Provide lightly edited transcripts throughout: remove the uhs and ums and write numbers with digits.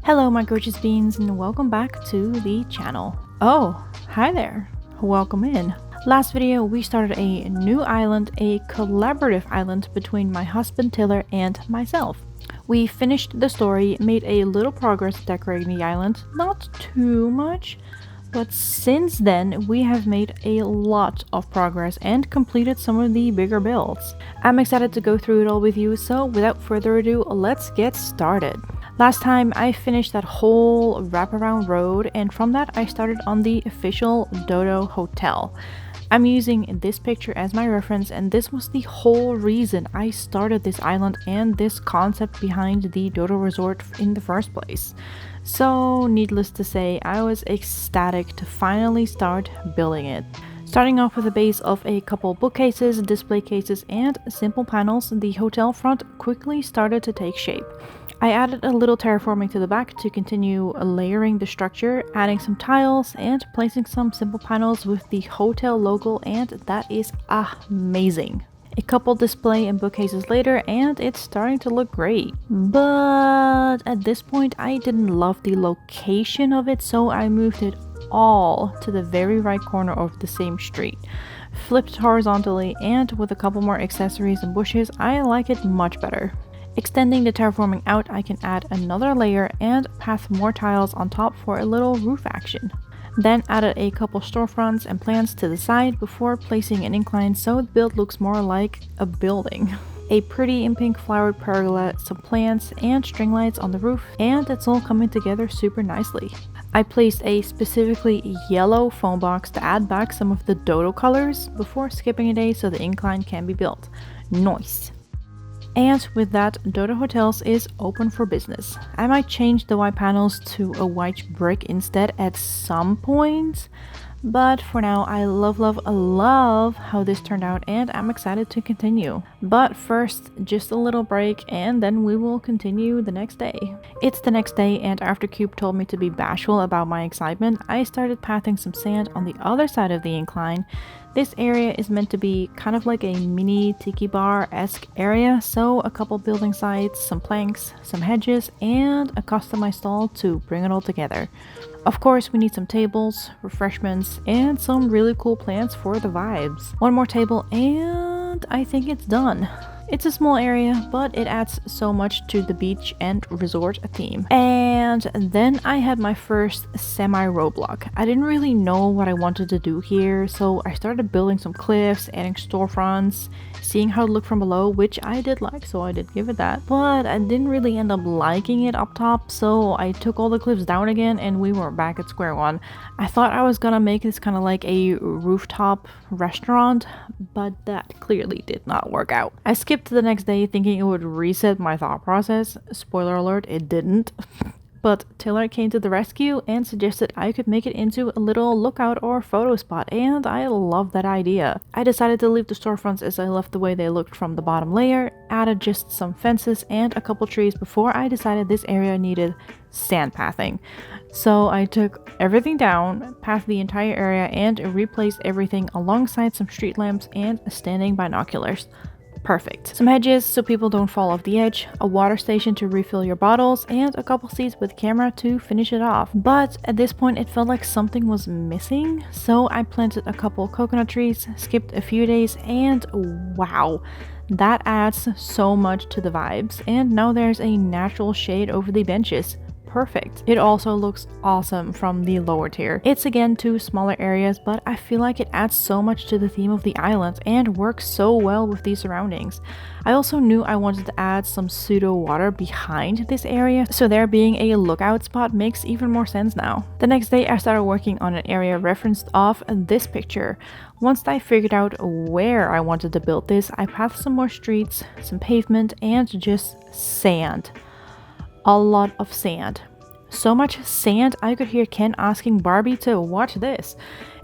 Hello my gorgeous beans and welcome back to the channel. Oh, hi there. Welcome in. Last video we started a new island, a collaborative island between my husband Taylor and myself. We finished the story, made a little progress decorating the island, not too much, but since then we have made a lot of progress and completed some of the bigger builds. I'm excited to go through it all with you, so without further ado, let's get started. Last time I finished that whole wraparound road, and from that I started on the official Dodo hotel. I'm using this picture as my reference, and this was the whole reason I started this island and this concept behind the Dodo resort in the first place. So needless to say, I was ecstatic to finally start building it. Starting off with a base of a couple bookcases, display cases, and simple panels, the hotel front quickly started to take shape. I added a little terraforming to the back to continue layering the structure, adding some tiles and placing some simple panels with the hotel logo, and that is amazing. A couple display and bookcases later and it's starting to look great. But at this point I didn't love the location of it, so I moved it all to the very right corner of the same street. Flipped horizontally, and with a couple more accessories and bushes, I like it much better. Extending the terraforming out, I can add another layer and path more tiles on top for a little roof action. Then added a couple storefronts and plants to the side before placing an incline so the build looks more like a building. A pretty in pink flowered pergola, some plants and string lights on the roof, and it's all coming together super nicely. I placed a specifically yellow foam box to add back some of the Dodo colors before skipping a day so the incline can be built. Nice. And with that, Dodo Hotels is open for business. I might change the white panels to a white brick instead at some point, but for now I love how this turned out and I'm excited to continue. But first, just a little break and then we will continue the next day. It's the next day, and after Cube told me to be bashful about my excitement, I started pathing some sand on the other side of the incline. This area is meant to be kind of like a mini tiki bar-esque area, so a couple building sites, some planks, some hedges, and a customized stall to bring it all together. Of course, we need some tables, refreshments, and some really cool plants for the vibes. One more table and I think it's done. It's a small area, but it adds so much to the beach and resort theme. And then I had my first semi-roadblock. I didn't really know what I wanted to do here, so I started building some cliffs, adding storefronts, seeing how it looked from below, which I did like, so I did give it that. But I didn't really end up liking it up top, so I took all the cliffs down again and we were back at square one. I thought I was gonna make this kind of like a rooftop restaurant, but that clearly did not work out. I skipped to the next day thinking it would reset my thought process. Spoiler alert, it didn't. But Taylor came to the rescue and suggested I could make it into a little lookout or photo spot, and I love that idea. I decided to leave the storefronts as I left the way they looked from the bottom layer, added just some fences and a couple trees before I decided this area needed sand pathing. So I took everything down, pathed the entire area, and replaced everything alongside some street lamps and standing binoculars. Perfect. Some hedges so people don't fall off the edge, a water station to refill your bottles, and a couple seats with camera to finish it off. But at this point it felt like something was missing, so I planted a couple coconut trees, skipped a few days, and wow, that adds so much to the vibes. And now there's a natural shade over the benches. Perfect. It also looks awesome from the lower tier. It's again two smaller areas, but I feel like it adds so much to the theme of the island and works so well with the surroundings. I also knew I wanted to add some pseudo water behind this area, so there being a lookout spot makes even more sense now. The next day I started working on an area referenced off this picture. Once I figured out where I wanted to build this, I pathed some more streets, some pavement, and just sand. A lot of sand. So much sand I could hear Ken asking Barbie to watch this.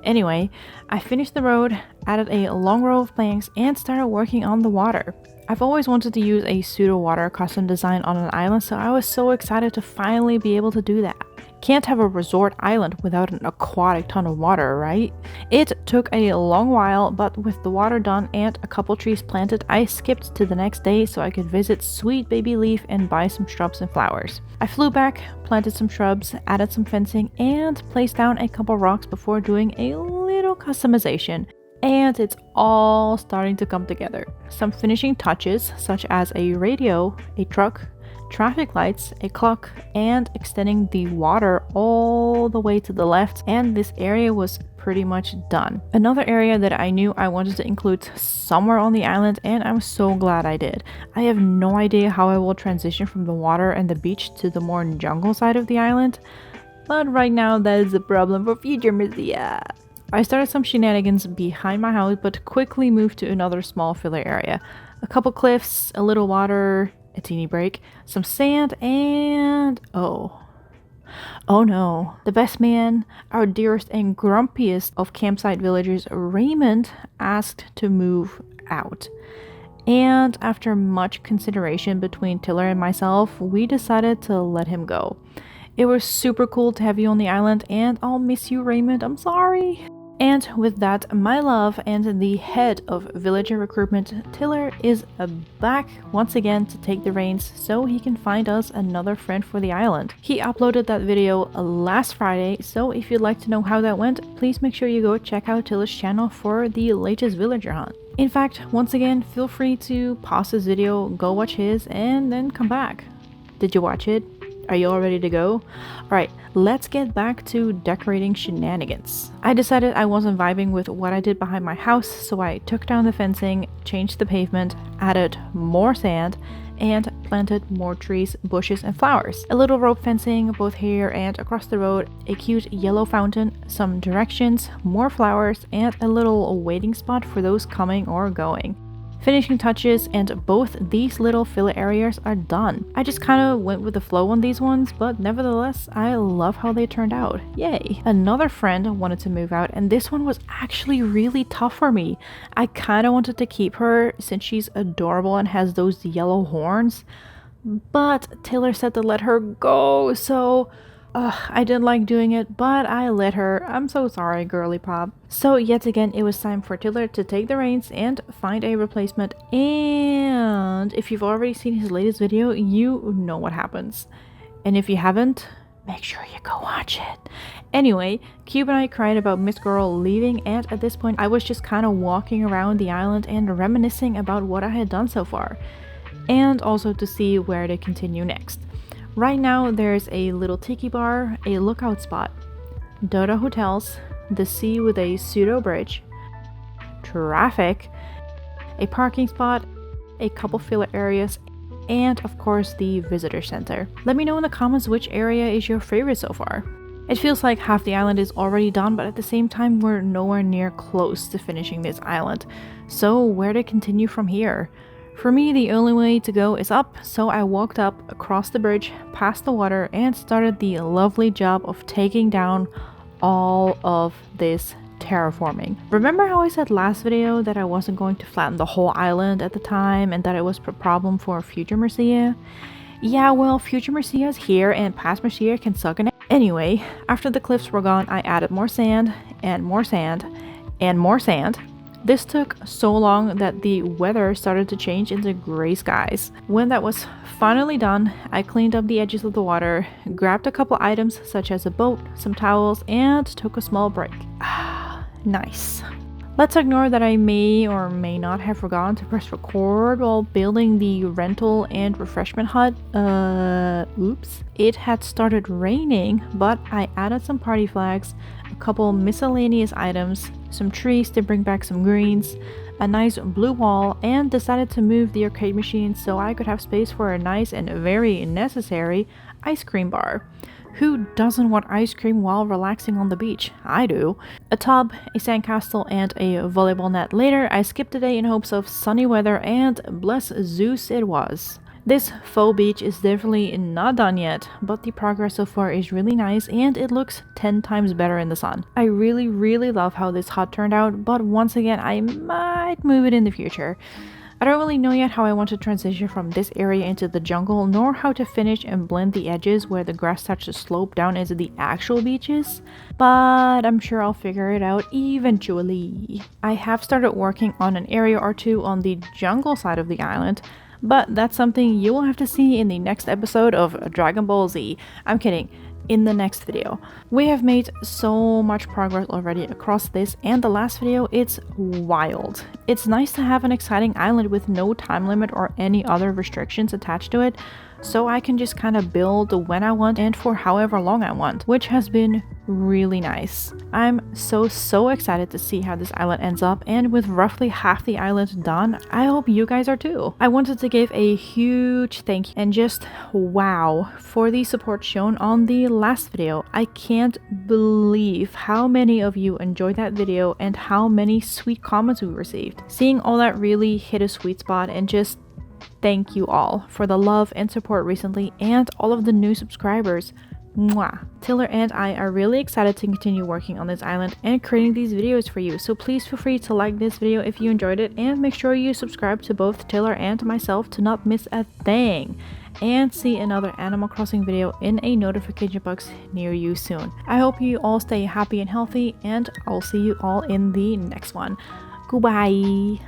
Anyway, I finished the road, added a long row of planks, and started working on the water. I've always wanted to use a pseudo water custom design on an island, so I was so excited to finally be able to do that. Can't have a resort island without an aquatic ton of water, right? It took a long while, but with the water done and a couple trees planted, I skipped to the next day so I could visit Sweet Baby Leaf and buy some shrubs and flowers. I flew back, planted some shrubs, added some fencing, and placed down a couple rocks before doing a little customization. And it's all starting to come together. Some finishing touches, such as a radio, a truck, traffic lights, a clock, and extending the water all the way to the left, and this area was pretty much done. Another area that I knew I wanted to include somewhere on the island, and I'm so glad I did. I have no idea how I will transition from the water and the beach to the more jungle side of the island, but right now that is a problem for future Mircea. I started some shenanigans behind my house, but quickly moved to another small filler area. A couple cliffs, a little water, a teeny break, some sand, and oh no, the best man, our dearest and grumpiest of campsite villagers, Raymond, asked to move out. And after much consideration between Tiller and myself, we decided to let him go. It was super cool to have you on the island, and I'll miss you, Raymond. I'm sorry. And with that, my love and the head of villager recruitment, Tiller, is back once again to take the reins so he can find us another friend for the island. He uploaded that video last Friday, so if you'd like to know how that went, please make sure you go check out Tiller's channel for the latest villager hunt. In fact, once again, feel free to pause this video, go watch his, and then come back. Did you watch it? Are you all ready to go? Alright, let's get back to decorating shenanigans. I decided I wasn't vibing with what I did behind my house, so I took down the fencing, changed the pavement, added more sand, and planted more trees, bushes, and flowers. A little rope fencing both here and across the road, a cute yellow fountain, some directions, more flowers, and a little waiting spot for those coming or going. Finishing touches, and both these little filler areas are done. I just kind of went with the flow on these ones, but nevertheless, I love how they turned out. Yay! Another friend wanted to move out, and this one was actually really tough for me. I kind of wanted to keep her since she's adorable and has those yellow horns, but Taylor said to let her go, so I didn't like doing it, but I let her. I'm so sorry, girly pop. So yet again, it was time for Tiller to take the reins and find a replacement, and if you've already seen his latest video, you know what happens. And if you haven't, make sure you go watch it. Anyway, Cube and I cried about Miss Girl leaving, and at this point I was just kind of walking around the island and reminiscing about what I had done so far, and also to see where to continue next. Right now, there's a little tiki bar, a lookout spot, Dodo hotels, the sea with a pseudo bridge, traffic, a parking spot, a couple filler areas, and of course the visitor center. Let me know in the comments which area is your favorite so far. It feels like half the island is already done, but at the same time we're nowhere near close to finishing this island. So where to continue from here? For me, the only way to go is up, so I walked up, across the bridge, past the water, and started the lovely job of taking down all of this terraforming. Remember how I said last video that I wasn't going to flatten the whole island at the time and that it was a problem for future Mircea? Yeah, well, future Mircea is here and past Mircea can suck in it. Anyway, after the cliffs were gone, I added more sand, and more sand, and more sand. This took so long that the weather started to change into gray skies. When that was finally done, I cleaned up the edges of the water, grabbed a couple items such as a boat, some towels, and took a small break. Nice. Let's ignore that I may or may not have forgotten to press record while building the rental and refreshment hut. Oops. It had started raining, but I added some party flags, a couple miscellaneous items, some trees to bring back some greens, a nice blue wall, and decided to move the arcade machine so I could have space for a nice and very necessary ice cream bar. Who doesn't want ice cream while relaxing on the beach? I do. A tub, a sandcastle, and a volleyball net. Later, I skipped a day in hopes of sunny weather, and bless Zeus it was. This faux beach is definitely not done yet, but the progress so far is really nice and it looks 10 times better in the sun. I really love how this hut turned out, but once again I might move it in the future. I don't really know yet how I want to transition from this area into the jungle, nor how to finish and blend the edges where the grass starts to slope down into the actual beaches, but I'm sure I'll figure it out eventually. I have started working on an area or two on the jungle side of the island, but that's something you will have to see in the next episode of Dragon Ball Z. I'm kidding. In the next video. We have made so much progress already across this and the last video. It's wild. It's nice to have an exciting island with no time limit or any other restrictions attached to it, so I can just kind of build when I want and for however long I want, which has been really nice. I'm so excited to see how this island ends up, and with roughly half the island done, I hope you guys are too. I wanted to give a huge thank you and just wow for the support shown on the last video. I can't believe how many of you enjoyed that video and how many sweet comments we received. Seeing all that really hit a sweet spot, and just thank you all for the love and support recently and all of the new subscribers. Mwah! Tiller and I are really excited to continue working on this island and creating these videos for you, so please feel free to like this video if you enjoyed it, and make sure you subscribe to both Tiller and myself to not miss a thing, and see another Animal Crossing video in a notification box near you soon. I hope you all stay happy and healthy, and I'll see you all in the next one. Goodbye!